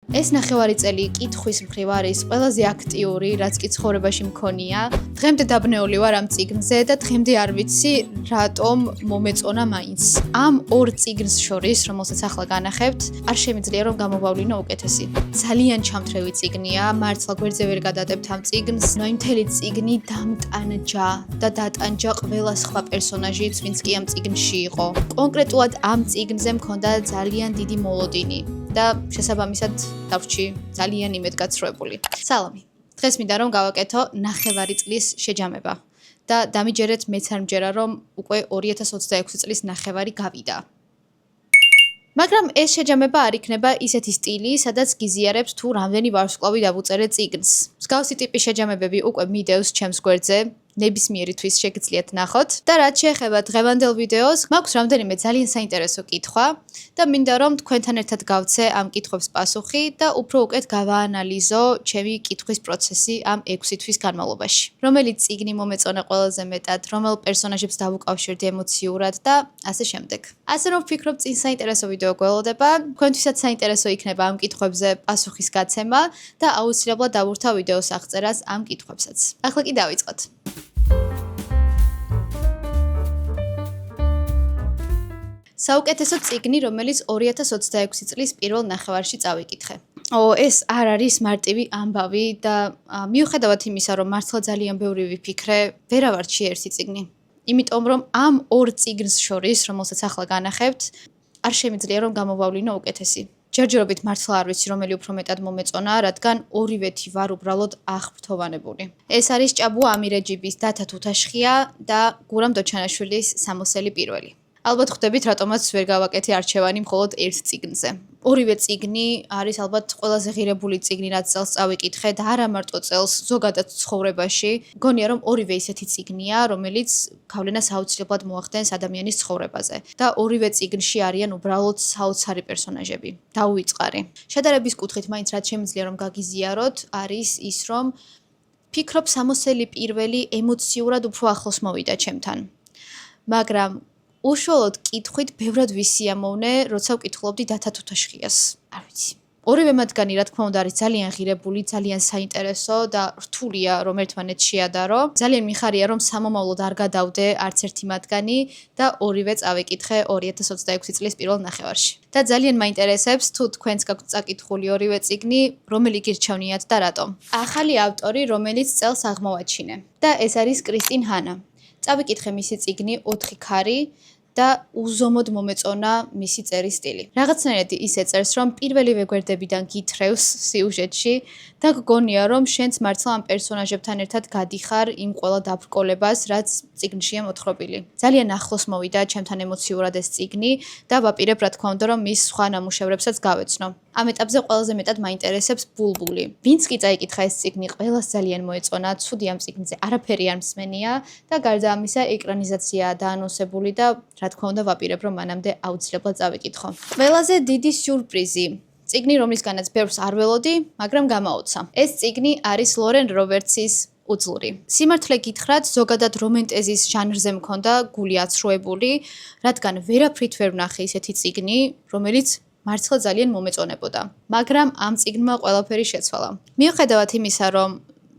ეს ნახევარი წელი კითხვის მხრივ არის ყველაზე აქტიური, რაც კი ცხოვრებაში მქონია. დღემდე დაბნეული ვარ ამ წიგნზე და დღემდე არ ვიცი, რატომ მომეწონა მაინც. ამ ორ წიგნს შორის, რომელსაც ახლა განახებთ, არ შემიძლია რომ გამოვავლინო უკეთესი. ძალიან ჩამთრევი წიგნია, მართლა გვერდზე ვერ გადადებთ ამ წიგნს. ნუ მთელი წიგნი დამტანჯა და დატანჯა ყველა სხვა პერსონაჟიც, ვინც კი ამ წიგნში იყო. კონკრეტულად ამ წიგნზე მქონდა ძალიან დიდი მოლოდინი. და შესაბამისად დავრჩი ძალიან იმედგაცრუებული. სალამი. დღეს მინდა რომ გავაკეთო ნახევარი წლის შეჯამება და დამიჯერეთ მეც არ მჯერა რომ უკვე 2026 წლის ნახევარი გავიდა. მაგრამ ეს შეჯამება არ იქნება ისეთი სტილი, სადაც გიზიარებთ თუ რამდენი ვარსკვლავი დავუწერე წიგნს. მსგავსი ტიპის შეჯამებები უკვე მიდევს ჩემს გვერდზე. ნებისმიერი თვის შეგიძლიათ ნახოთ და რაც შეეხება დღევანდელ ვიდეოს, მაქვს რამდენიმე ძალიან საინტერესო კითხვა და მინდა რომ თქვენთან ერთად გავცე ამ კითხვებს პასუხი და უფრო უკეთ გავაანალიზო ჩემი კითხვის პროცესი ამ 6 თვის განმავლობაში. რომელი წიგნი მომეწონა ყველაზე მეტად, რომელ პერსონაჟებს დავუკავშირდი ემოციურად და ასე შემდეგ. ასე რომ ვფიქრობ წინ საინტერესო ვიდეო გველოდება, თქვენთვისაც საინტერესო იქნება ამ კითხვებზე პასუხის გაცემა და აუცილებლად დავურთავ ვიდეოს აღწერას ამ კითხვებსაც. ახლა კი დავიწყოთ. საუკეთესო წიგნი, რომელიც 2026 წლის პირველ ნახევარში წავიკითხე. ეს არ არის მარტივი ამბავი და მიუხედავად იმისა, რომ მართლა ძალიან ბევრი ვიფიქრე, ვერავარჩი ერთი წიგნი. იმიტომ რომ ამ ორ წიგნს შორის, რომელსაც ახლა განახებთ, არ შემიძლია რომ გამოვავლინო უკეთესი. ჯერჯერობით მართლა არ ვიცი რომელი უფრო მეტად მომეწონა, რადგან ორივეთი ვარ უბრალოდ აღფრთოვანებული. ეს არის ჭაბუა ამირეჯიბის დათა თუთაშხია და გურამ დოჩანაშვილის სამოსელი პირველი. ალბათ ხვდებით, რატომაც ვერ გავაკეთე არჩევანი მხოლოდ ერთ წიგნზე. ორივე წიგნი არის ალბათ ყველაზე ღირებული წიგნი, რაც წელს წავიკითხე და არა მარტო წელს, ზოგადად ცხოვრებაში. გონია რომ ორივე ისეთი წიგნია, რომელიც გავლენას აუცილებლად მოახდენს ადამიანის ცხოვრებაზე და ორივე წიგნში არიან უბრალოდ საოცარი პერსონაჟები. დაუვიწყარი. შედარების კუთხით მაინც რაც შემიძლია რომ გაგიზიაროთ, არის ის რომ ფიქრობ სამოსელი პირველი ემოციურად უფრო ახლოს მოვიდა ჩემთან. მაგრამ უშუალოდ კითხვით ბევრად ვისიამოვნე, როცა ვკითხულობდი დათა თუთაშხიას. არ ვიცი. ორივე მათგანი რა თქმა უნდა არის ძალიან ღირებული, ძალიან საინტერესო და რთულია რომ ერთმანეთს შეადარო. ძალიან მიხარია რომ სამომავლოდ არ გადავდე არც ერთი მათგანი და ორივე წავიკითხე 2026 წლის პირველ ნახევარში. და ძალიან მაინტერესებს თუ თქვენს გაქვთ წაკითხული ორივე წიგნი, რომელი გირჩევნიათ და რატომ. ახალი ავტორი, რომელიც წელს აღმოვაჩინე. და ეს არის კრისტინ ჰანა. წავიკითხე მისი წიგნი 4 ქარი და უზომოდ მომეწონა მისი წერის სტილი. რაღაცნაირად ის ეწერს, რომ პირველივე გვერდებიდან გითხრევს სიუჟეტში და გგონია, რომ შენც მართლა ამ პერსონაჟებთან ერთად გადიხარ იმ ყველა დაბრკოლებას, რაც წიგნშია მოთხრობილი. ძალიან ახლოს მოვიდა ჩემთან ემოციურად ეს წიგნი და ვაპირებ, რა თქმა უნდა, რომ მის სხვა ნამუშევრებსაც გავეცნო. ამ ეტაპზე ყველაზე მეტად მაინტერესებს ბულბული. ვინც კი წაიკითხა ეს წიგნი, ყველას ძალიან მოეწონა, ცუდი ამ წიგნზე არაფერი არ მსმენია და გარდა ამისა ეკრანიზაციაა დაანონსებული და რა თქმა უნდა ვაპირებ, რომ მანამდე აუცილებლად წავიკითხო. ყველაზე დიდი სიურპრიზი. წიგნი, რომლისგანაც ბევრს არ ველოდი, მაგრამ გამაოცა. ეს წიგნი არის ლორენ რობერტსის უძლური. სიმართლე გითხრათ, ზოგადად რომანტეზის ჟანრზე მქონდა გული აცრუებული, რადგან ვერაფრით ვერ ვნახე ისეთი წიგნი, რომელიც მართლა ძალიან მომეწონებოდა. მაგრამ ამ წიგნმა ყველაფერი შეცვალა. მიუხედავად იმისა, რომ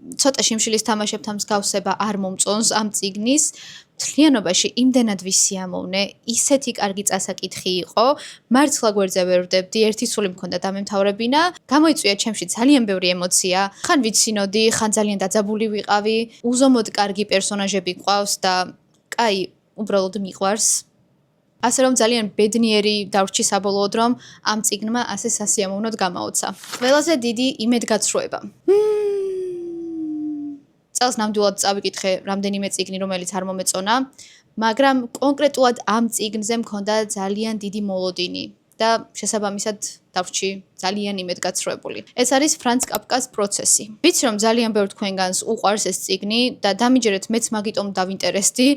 ცოტა შიმშილის თამაშებთან მსგავსება არ მომწონს ამ წიგნის, მთლიანობაში იმდენად ვისიამოვნე, ისეთი კარგი წასაკითხი იყო, მართლა გვერდზე ვერ ვდებდი, ერთი სული მქონდა დამემთავრებინა, გამოიწვია ჩემში ძალიან ბევრი ემოცია, ხან ვიცინოდი, ხან ძალიან დაძაბული ვიყავი, უზომოდ კარგი პერსონაჟები გვყავს და კაი, უბრალოდ მიყვარს. ასე რომ ძალიან ბედნიერი დავრჩი საბოლოოდ რომ ამ წიგნმა ასე სასიამოვნოდ გამაოცა. ყველაზე დიდი იმედგაცრუება. წელს ნამდვილად წავიკითხე რამდენიმე წიგნი, რომელიც არ მომეწონა, მაგრამ კონკრეტულად ამ წიგნზე მქონდა ძალიან დიდი მოლოდინი და შესაბამისად დავრჩი ძალიან იმედგაცრუებული. ეს არის ფრანც კაფკას პროცესი. ვიცი რომ ძალიან ბევრ თქვენგანს უყვარს ეს წიგნი და დამიჯერეთ მეც მაგიტომ დავინტერესდი,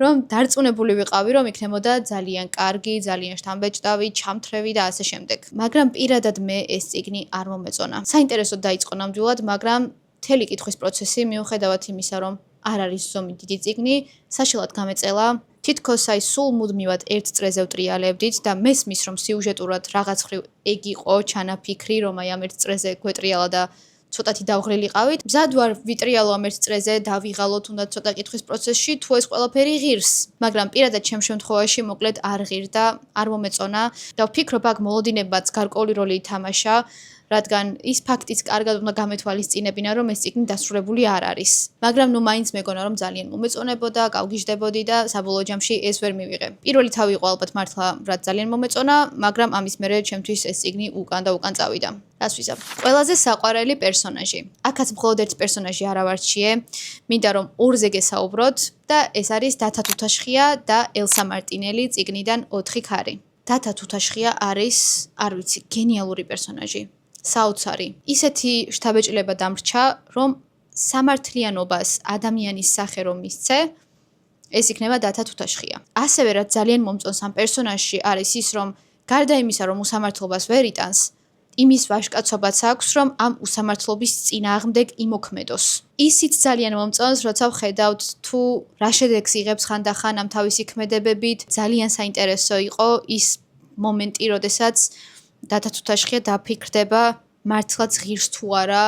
რომ დარწმუნებული ვიყავი, რომ იქნებოდა ძალიან კარგი, ძალიან შთამბეჭდავი, ჩამთრევი და ასე შემდეგ. მაგრამ პირადად მე ეს წიგნი არ მომეწონა. საინტერესოდ დაიწყო ნამდვილად, მაგრამ მთელი კითხვის პროცესი მიუხედავად იმისა, რომ არ არის ზომით დიდი წიგნი, საშინლად გამეწელა თითქოს აი სულ მუდმივად ერთ წრეზე ვტრიალებდით და მესმის რომ სიუჟეტურად რაღაც ხრივ ეგ იყო ჩანაფიქრი რომ აი ამ ერთ წრეზე გვეტრიალა და ცოტათი დავღრილიყავით. მზად ვარ ვიტრიალო ამ ერთ წრეზე და ვიღალო თუნდაც ცოტა კითხვის პროცესში თუ ეს ყველაფერი ღირს. მაგრამ პირადად ჩემ შემთხვევაში მოკლედ არ ღირდა, არ მომეწონა და ვფიქრობ აქ მოლოდინებაც გარკვეული როლი ითამაშა, რადგან ის ფაქტიც კარგად უნდა გამეთვალისწინებინა, რომ ეს წიგნი დასრულებული არ არის. მაგრამ ნუ მაინც მეგონა რომ ძალიან მომეწონებოდა, გავგიჟდებოდი და საბოლოო ჯამში ეს ვერ მივიღე. პირველი თავი იყო ალბათ მართლა რაც ძალიან მომეწონა, მაგრამ ამის მერე ჩემთვის ეს წიგნი უკან და უკან წავიდა. რას ვიზამ? ყველაზე საყვარელი პერსონაჟი. აქაც მხოლოდ ერთი პერსონაჟი არ ავარჩიე, მინდა რომ ორზე გესაუბროთ და ეს არის დათა თუთაშხია და ელსა მარტინელი წიგნიდან 4 ქარი. დათა თუთაშხია არის, არ ვიცი, გენიალური პერსონაჟი. საოცარი. ისეთი შთაბეჭდილება დამრჩა, რომ სამართლიანობას ადამიანის სახე რომ მისცე, ეს იქნება დათა თუთაშხია. ასევე რაც ძალიან მომწონს ამ პერსონაჟში არის ის, რომ გარდა იმისა, რომ უსამართლობას ვერ იტანს, იმის ვაჟკაცობაც აქვს, რომ ამ უსამართლობის წინააღმდეგ იმოქმედოს. ისიც ძალიან მომწონს, როცა ვხედავთ თუ რა შედეგს იღებს ხანდახან ამ თავისი ქმედებებით. ძალიან საინტერესო იყო ის მომენტი, როდესაც დათა თუთაშხია დაფიქრდება მართლაც ღირს თუ არა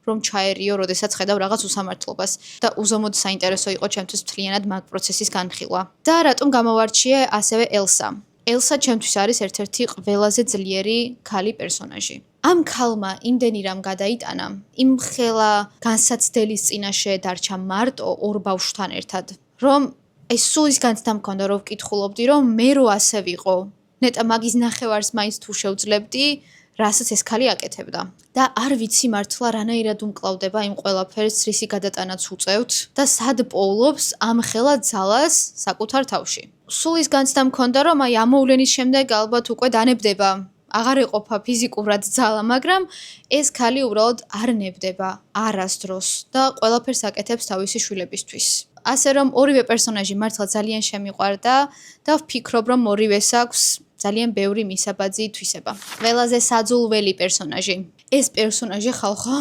რომ ჩაერიო, როდესაც ხედავ რაღაც უსამართლობას და უზომოდ საინტერესო იყო ჩემთვის მთლიანად მაგ პროცესის განხილვა. და რატომ გამოვარჩიე ასევე ელსა? ელსა ჩემთვის არის ერთ-ერთი ყველაზე ძლიერი ქალი პერსონაჟი. ამ ქალმა იმდენი რამ გადაიტანა, იმ ხელა განსაცდელის წინაშე დარჩა მარტო ორ ბავშვთან ერთად, რომ ეს სულ ის განცდა მქონდა, რომ ვკითხულობდი, რომ მე რო ასე ვიყო, ნეტა მაგის ნახევარს მაინც თუ შევძლებდი, რასაც ეს ქალი აკეთებდა. და არ ვიცი მართლა რანაირად უმკლავდება იმ ყველაფერს რისი გადატანაც უწევთ და სად პოულობს ამ ხელა ძალას საკუთარ თავში. სულ ის განცდა მქონდა, რომ აი ამ მოვლენის შემდეგ ალბათ უკვე დანებდება. აღარ ეყოფა ფიზიკურად ძალა, მაგრამ ეს ქალი უბრალოდ არ ნებდება არასდროს და ყველაფერს აკეთებს თავისი შვილებისთვის. ასე რომ ორივე პერსონაჟი მართლა ძალიან შემიყვარდა და ვფიქრობ, რომ ორივეს აქვს ძალიან ბევრი მისაბაძი თვისება. ყველაზე საძულველი პერსონაჟი. ეს პერსონაჟი ხალხო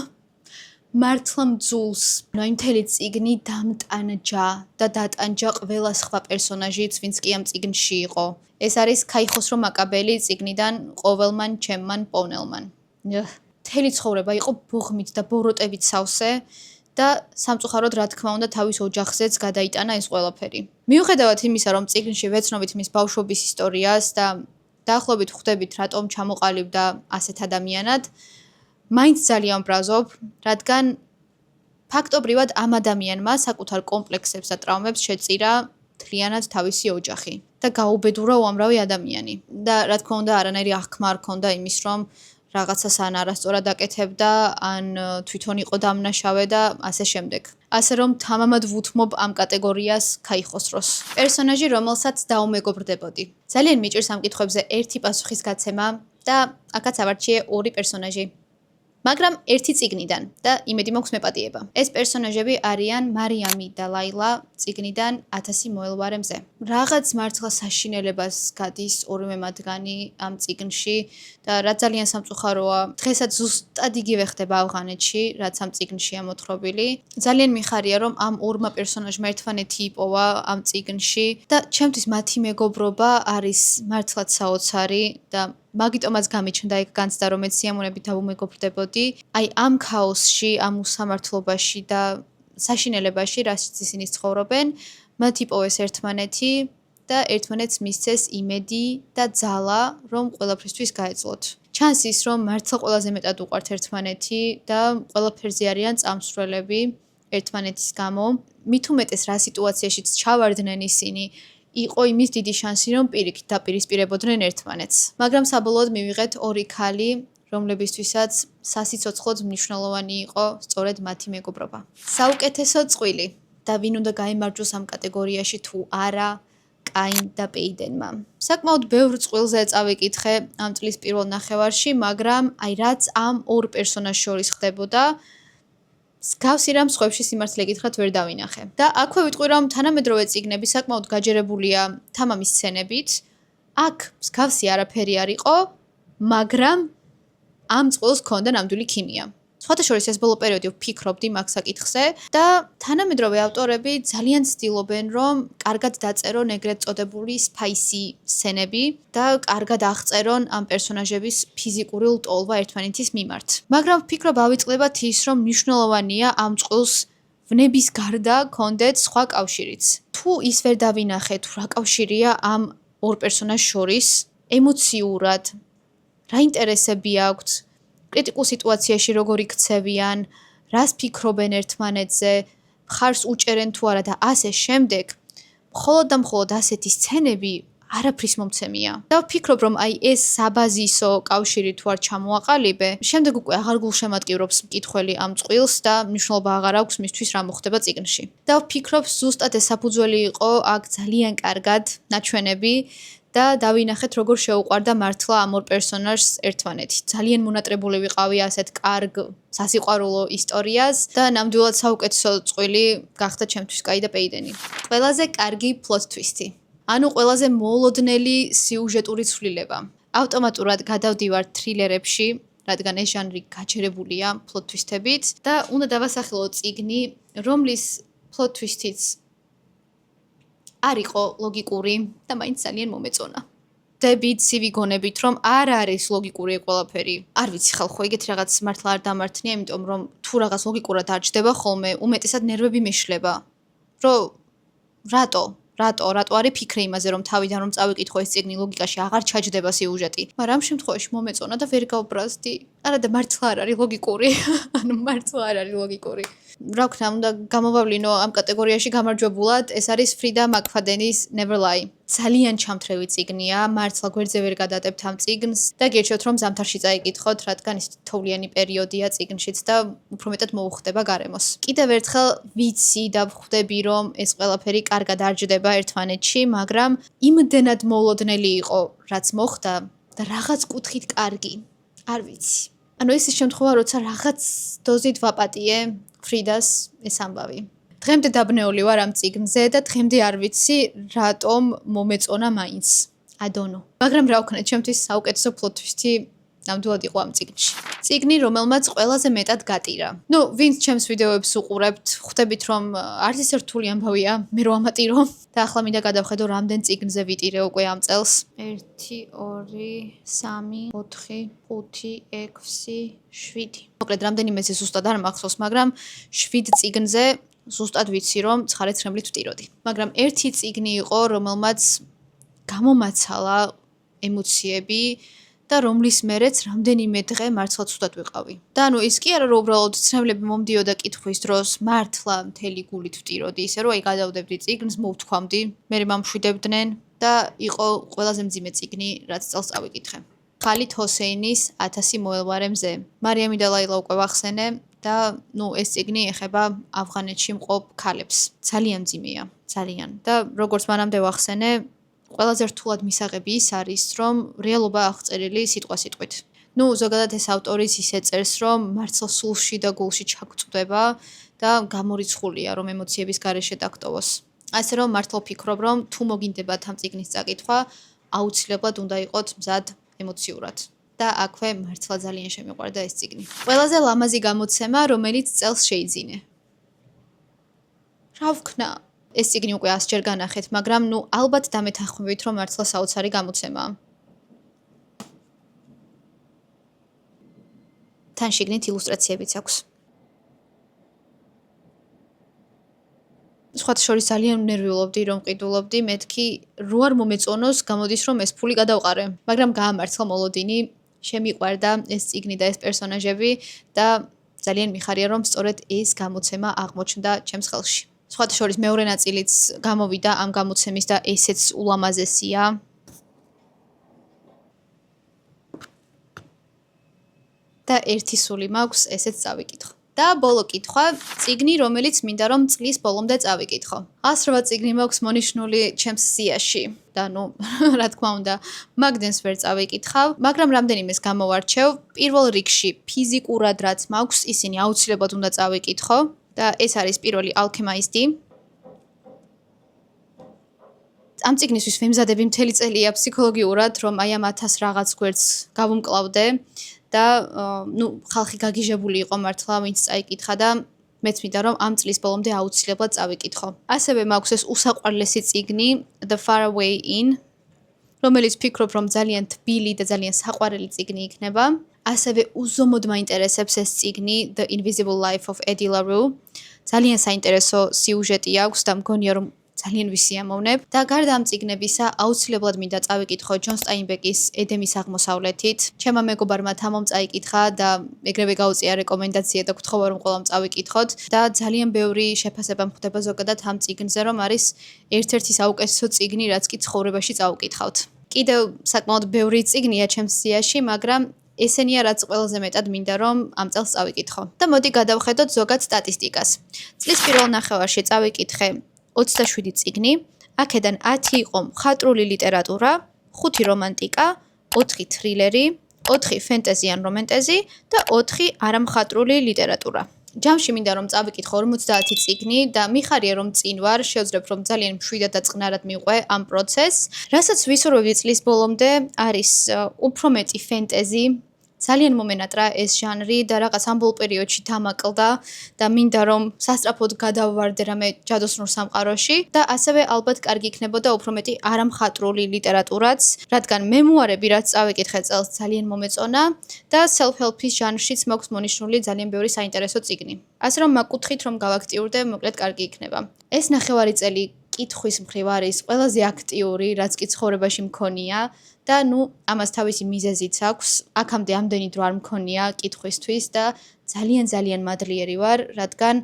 მართლა მძულს. ნუ მთელი წიგნი დამტანჯა და დატანჯა ყველა სხვა პერსონაჟიც, ვინც კი ამ წიგნში იყო. ეს არის ქაიხოსრო მაკაბელი წიგნიდან ყოველმან ჩემმან პოვნელმან. მთელი ცხოვრება იყო ბოღმით და ბოროტებით სავსე და სამწუხაროდ რა თქმა უნდა თავის ოჯახზეც გადაიტანა ეს ყველაფერი. მიუხედავად იმისა, რომ წიგნში ვეცნობით მის ბავშვობის ისტორიას და დაახლოებით ხვდებით რატომ ჩამოყალიბდა ასეთ ადამიანად, მაინც ძალიან ბრაზობ, რადგან ფაქტობრივად ამ ადამიანმა საკუთარ კომპლექსებს და ტრაუმებს შეწირა მთლიანად თავისი ოჯახი და გაუბედურა უამრავი ადამიანი. და რა თქმა უნდა არანაირი აღქმა არ ქონდა იმის, რომ რაღაცას ან არასწორად აკეთებდა, ან თვითონ იყო დამნაშავე და ასე შემდეგ. ასე რომ თამამად ვუთმობ ამ კატეგორიას ქაიხოსროს. პერსონაჟი, რომელსაც დაუმეგობრდებოდი. ძალიან მიჭირს ამ კითხვებზე ერთი პასუხის გაცემა და აქაც ავარჩიე ორი პერსონაჟი. მაგრამ ერთი წიგნიდან და იმედი მაქვს მეპატიება. ეს პერსონაჟები არიან მარიამი და ლაილა წიგნიდან 1000 მოელვარე მზე. რაღაც მართლა საშინელებას გადის ორივე მათგანი ამ წიგნში და რაც ძალიან სამწუხაროა, დღესაც ზუსტად იგივე ხდება ავღანეთში, რაც ამ წიგნშია მოთხრობილი. ძალიან მიხარია, რომ ამ ორმა პერსონაჟმა ერთმანეთი იპოვა ამ წიგნში და ჩემთვის მათი მეგობრობა არის მართლაც საოცარი და მაგიტომაც გამიჩნდა ეგ განცდა, რომ ეს სიამოვნებით დავუმეგობრდებოდი. აი ამ ქაოსში, ამ უსამართლობაში და საშინელებაში, რასაც ისინი ცხოვრობენ, მათ იპოვეს ერთმანეთი და ერთმანეთს მისცეს იმედი და ძალა, რომ ყველაფრისთვის გაეძლოთ. ჩანს ის, რომ მართლა ყველაზე მეტად უყვართ ერთმანეთი და ყველაფერზე არიან წამსვლელები ერთმანეთის გამო. მით უმეტეს რა სიტუაციაშიც ჩავარდნენ ისინი, იყო იმის დიდი შანსი, რომ პირიქით დაპირისპირებოდნენ ერთმანეთს. მაგრამ საბოლოოდ მივიღეთ ორი ქალი, რომლებისთვისაც სასიცოცხლოდ მნიშვნელოვანი იყო სწორედ მათი მეგობრობა. საუკეთესო წყვილი და ვინ უნდა გაიმარჯვოს ამ კატეგორიაში თუ არა, კაინ და პეიდენმა. საკმაოდ ბევრ წყვილზე წავიკითხე ამ წლის პირველ ნახევარში, მაგრამ აი რაც ამ ორ პერსონაჟს შორის ხდებოდა, მსგავსი რამ სხვებში სიმართლე გითხრათ ვერ დავინახე. და აქვე ვიტყვი, რომ თანამედროვე წიგნები საკმაოდ გაჯერებულია თამამის სცენებით. აქ მსგავსი არაფერი არ იყო, მაგრამ ამ წყვილს ჰქონდა ნამდვილი ქიმია. სხვათა შორის ეს ბოლო პერიოდი ვფიქრობდი მაგ საკითხზე და თანამედროვე ავტორები ძალიან ცდილობენ, რომ კარგად დაწერონ ეგრეთ წოდებული spicy სცენები და კარგად აღწერონ ამ პერსონაჟების ფიზიკური ლტოლვა ერთმანეთის მიმართ. მაგრამ ვფიქრობ ავიწყდებათ ის, რომ მნიშვნელოვანია ამ წყვილს ვნების გარდა კონდეთ სხვა კავშირიც. თუ ის ვერ დავინახეთ, რა კავშირია ამ ორ პერსონაჟს შორის, ემოციურად, რა ინტერესები აქვთ, კრიტიკულ სიტუაციაში როგორ იქცევიან, რას ფიქრობენ ერთმანეთზე, მხარს უჭერენ თუ არა და ასე შემდეგ, მხოლოდ და მხოლოდ ასეთი სცენები არაფრის მომცემია. და ვფიქრობ, რომ აი ეს საბაზისო კავშირი თუ არ ჩამოაყალიბე, შემდეგ უკვე აღარ გულშემატკივრობს მკითხველი ამ წყვილს და მნიშვნელობა აღარ აქვს მისთვის რა მოხდება წიგნში. და ვფიქრობ, ზუსტად ეს საფუძველი იყო აქ ძალიან კარგად ნაჩვენები და დავინახეთ, როგორ შეუყვარდა მართლა ამ ორ პერსონაჟს ერთმანეთი. ძალიან მონატრებული ვიყავი ასეთ კარგ სასიყვარულო ისტორიას და ნამდვილად საუკეთესო წყვილი გახდა ჩემთვის კაი და პეიდენი. ყველაზე კარგი plot twist-ი. ანუ ყველაზე მოულოდნელი სიუჟეტური ცვლილება. ავტომატურად გადავდივარ თრილერებში, რადგან ეს ჟანრი გაჯერებულია plot twist-ებით და უნდა დავასახელო წიგნი, რომლის plot twist-იც არ იყო ლოგიკური და მაინც ძალიან მომეწონა. დებით, ცივი გონებით, რომ არ არის ლოგიკური ყველაფერი. არ ვიცი ხალხო, ეგეთი რაღაც მართლა არ დამართნია, იმიტომ რომ თუ რაღაც ლოგიკურად არ ჩდება ხოლმე, უმეტესად ნერვები მეშლება. რატო არის ფიქრე იმაზე, რომ თავიდან რომ წავიკითხო ეს წიგნი ლოგიკაში აღარ ჩაჯდება სიუჟეტი. მაგრამ ამ შემთხვევაში მომეწონა და ვერ გავბრაზდი. არა და მართლა არ არის ლოგიკური. ანუ მართლა არ არის ლოგიკური. რა ვქნა, უნდა გამოვავლინო ამ კატეგორიაში გამარჯვებულად, ეს არის ფრიდა მაკფადენის Never Lie. ძალიან ჩამთრევი წიგნია, მართლა გვერდზე ვერ გადადებთ ამ წიგნს და გირჩევთ რომ ზამთარში წაიკითხოთ, რადგან ის თოვლიანი პერიოდია წიგნშიც და უფრო მეტად მოუხდება გარემოს. კიდევ ერთხელ ვიცი და ვხვდები რომ ეს ყველაფერი კარგად არ ჯდება ერთმანეთში, მაგრამ იმდენად მოულოდნელი იყო, რაც მოხდა და რაღაც კუთხით კარგი. არ ვიცი. ანუ ეს ის შემთხვევა, როცა რაღაც დოზით ვაპატიე ფრიდას ეს ამბავი. დღემდე დაბნეული ვარ ამ წიგნზე და დღემდე არ ვიცი რატომ მომეწონა მაინც. I don't know. მაგრამ რა ვქნა, ჩემთვის საუკეთესო plot twist-ი ნამდვილად იყო ამ წიგნში. წიგნი, რომელმაც ყველაზე მეტად გატირა. ვინც ჩემს ვიდეოებს უყურებთ, ხვდებით რომ არც ისე რთული ამბავია, მე რო ამატირო და ახლა მინდა გადავხედო რამდენ წიგნზე ვიტირე უკვე ამ წელს. 1 2 3 4 5 6 7. მოკლედ რამდენიმეზე ზუსტად არ მახსოვს, მაგრამ 7 წიგნზე ზუსტად ვიცი რომ 9 ცხრემლით ვტიროდი. მაგრამ ერთი წიგნი იყო, რომელმაც გამომაცალა ემოციები და რომლის მერეც რამდენიმე დღე მართლა ცუდად ვიყავი. და ანუ ის კი არა რომ უბრალოდ ცრემლები მომდიოდა კითხვის დროს, მართლა მთელი გულით ვტიროდი, ისე რომ აი გადავდებდი წიგნს, მოვთქვამდი, მე მომშვიდებდნენ და იყო ყველაზე მძიმე წიგნი, რაც წელს წავიკითხე. ხალით ჰოსეინის 1000 მოელვარე მზე. მარიამი და ლაილა უკვე ვახსენე და ეს წიგნი ეხება ავღანეთში მყოფ ქალებს. ძალიან მძიმეა, ძალიან. და როგორც მანამდე ვახსენე, ყველაზე რთულად მისაღები ის არის, რომ რეალობა აღწერილი სიტყვა-სიტყვით. ზოგადად ეს ავტორიც ისე წერს, რომ მართლა სულში და გულში ჩაგწვდება და გამორიცხულია, რომ ემოციების გარეშე დაგტოვოს. ასე რომ მართლა ვფიქრობ, რომ თუ მოგინდებათ ამ წიგნის წაკითხვა, აუცილებლად უნდა იყოთ მზად ემოციურად. და აქვე მართლა ძალიან შემიყვარდა ეს წიგნი. ყველაზე ლამაზი გამოცემა, რომელიც წელს შეიძინე. რა ვქნა? ეს წიგნი უკვე 100 ჯერ განახეთ, მაგრამ ალბათ დამეთანხმებით, რომ მართლა საოცარი გამოცემაა. თან შიგნით ილუსტრაციებიც აქვს. სხვათა შორის ძალიან ნერვიულობდი, რომ ყიდულობდი, მეთქი რო არ მომეწონოს, გამოდის რომ ეს ფული გადავყარე. მაგრამ გაამართლა მოლოდინი, შემიყვარდა ეს წიგნი და ეს პერსონაჟები და ძალიან მიხარია, რომ სწორედ ეს გამოცემა აღმოჩნდა ჩემს ხელში. სხვათა შორის მეორე ნაწილიც გამოვიდა ამ გამოცემის და ესეც ულამაზესია. და ერთი სული მაქვს, ესეც წავიკითხო. და ბოლო კითხვა, წიგნი, რომელიც მინდა რომ წლის ბოლომდე წავიკითხო. 108 წიგნი მაქვს მონიშნული ჩემს სიაში. და რა თქმა უნდა, მაგდენს ვერ წავიკითხავ, მაგრამ რამდენიმეს გამოვარჩევ. პირველ რიგში ფიზიკურად რაც მაქვს, ისინი აუცილებლად უნდა წავიკითხო. და ეს არის პირველი ალქემაისტი. ამ წიგნისთვის ვემზადები მთელი წელია ფსიქოლოგიურად, რომ აი ამ 1000 რაღაც გვერდს გავუმკლავდე და ნუ ხალხი გაგიჟებული იყო მართლა, ვინც წაიკითხა და მეც მინდა რომ ამ წლის ბოლომდე აუცილებლად წავიკითხო. ასევე მაქვს ეს უსაყვარლესი წიგნი The Far Away In, რომელიც ფიქრობ რომ ძალიან თბილი და ძალიან საყვარელი წიგნი იქნება. ასევე უზომოდ მაინტერესებს ეს წიგნი The Invisible Life of Eddie LaRue. ძალიან საინტერესო სიუჟეტი აქვს და მგონია რომ ძალიან ვისიამოვნებ და გარდა ამ წიგნებისა აუცილებლად მინდა წავიკითხო ჯონ სტაინბეკის ედემის აღმოსავლეთით. ჩემმა მეგობარმა თამომ წაიკითხა და ეგრევე გაუწია რეკომენდაცია და გთხოვა რომ ყველამ წავიკითხოთ და ძალიან ბევრი შეფასება მხვდება ზოგადად ამ წიგნზე რომ არის ერთ-ერთი საუკეთესო წიგნი რაც კი ცხოვრებაში წავუკითხავთ. კიდევ საკმაოდ ბევრი წიგნია ჩემს სიაში, მაგრამ ესენია რაც ყველაზე მეტად მინდა რომ ამ წელს წავიკითხო. და მოდი გადავხედოთ ზოგად სტატისტიკას. წლის პირველ ნახევარში წავიკითხე 27 წიგნი, აქედან 10 იყო მხატვრული ლიტერატურა, 5 რომანტიკა, 4 თრილერი, 4 ფენტეზი ან რომანტეზი და 4 არამხატვრული ლიტერატურა. ჯამში მინდა რომ წავიკითხო 50 წიგნი და მიხარია რომ წინ ვარ, შევძლებთ რომ ძალიან მშვიდად და წყნარად მიყვე ამ პროცესს. რასაც ვისურვებდი წლის ბოლომდე არის უფრო მეტი ფენტეზი. ძალიან მომენატრა ეს ჟანრი და რაღაც ამ ბოლო პერიოდში დამაკლდა და მინდა რომ სასწრაფოდ გადავვარდე რამე ჯადოსნურ სამყაროში და ასევე ალბათ კარგი იქნებოდა უფრო მეტი არამხატვრული ლიტერატურაც, რადგან მემუარები რაც წავიკითხე წელს ძალიან მომეწონა და self-help-ის ჟანრშიც მაქვს მონიშნული ძალიან ბევრი საინტერესო წიგნი. ასე რომ მაკუთხით რომ გავაქტიურდე, მოკლედ კარგი იქნება. ეს ნახევარი წელი კითხვის მხრივ არის ყველაზე აქტიური, რაც კი ცხოვრებაში მქონია და ნუ ამას თავისი მიზეზიც აქვს. აქამდე ამდენი დრო არ მქონია კითხვისთვის და ძალიან მადლიერი ვარ, რადგან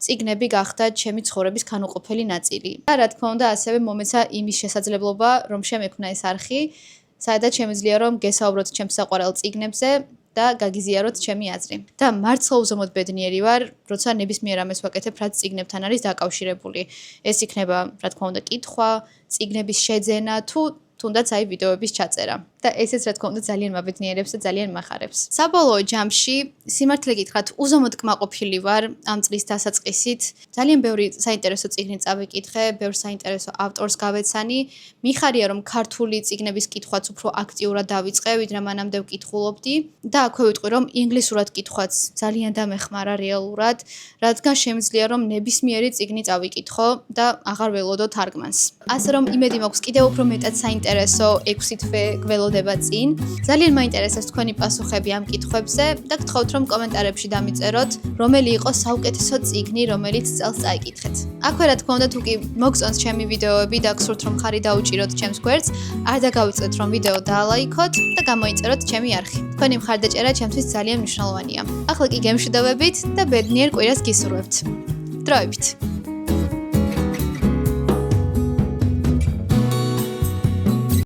წიგნები გახდა ჩემი ცხოვრების განუყოფელი ნაწილი. და რა თქმა უნდა, ასევე მომეცა იმის შესაძლებლობა, რომ შემექმნა ეს არხი, სადაც შემიძლია რომ გესაუბროთ ჩემს საყვარელ წიგნებზე და გაგიზიაროთ ჩემი აზრი. და მართლა უზომოდ ბედნიერი ვარ, როცა ნებისმიერ ამას ვაკეთებ, რაც წიგნებთან არის დაკავშირებული. ეს იქნება, რა თქმა უნდა, კითხვა, წიგნების შეძენა თუ თუნდაც აი ვიდეოების ჩაწერა. და ესეც რა თქმა უნდა ძალიან მაბედნიერებს და ძალიან მახარებს. საბოლოო ჯამში სიმართლე გითხრათ, უზომოდ კმაყოფილი ვარ ამ წლის დასაწყისით. ძალიან ბევრი საინტერესო წიგნი წავიკითხე, ბევრ საინტერესო ავტორს გავეცანი. მიხარია რომ ქართული წიგნების კითხვაც უფრო აქტიურად დავიწყე, ვიდრე მანამდე ვკითხულობდი და აქვე ვიტყვი რომ ინგლისურად კითხვაც ძალიან დამეხმარა რეალურად, რადგან შემიძლია რომ ნებისმიერი წიგნი წავიკითხო და აღარ ველოდო თარგმანს. ასე რომ იმედი მაქვს კიდევ უფრო მეტად საინტერესო 6 თვე გველოდება წინ. ძალიან მაინტერესებს თქვენი პასუხები ამ კითხვებზე და გთხოვთ რომ კომენტარებში დამიწეროთ, რომელი იყო საუკეთესო წიგნი, რომელიც წელს წაიკითხეთ. აქვე რა თქმა უნდა თუ კი მოგწონს ჩემი ვიდეოები და გსურთ რომ ხარი დაუჭიროთ ჩემს გვერდს, არ დაგავიწყდეთ რომ ვიდეო დაალაიქოთ და გამოიწეროთ ჩემი არხი. თქვენი მხარდაჭერა ჩემთვის ძალიან მნიშვნელოვანია. ახლა კი გემშვიდობებით და ბედნიერ კვირას გისურვებთ. დროებით.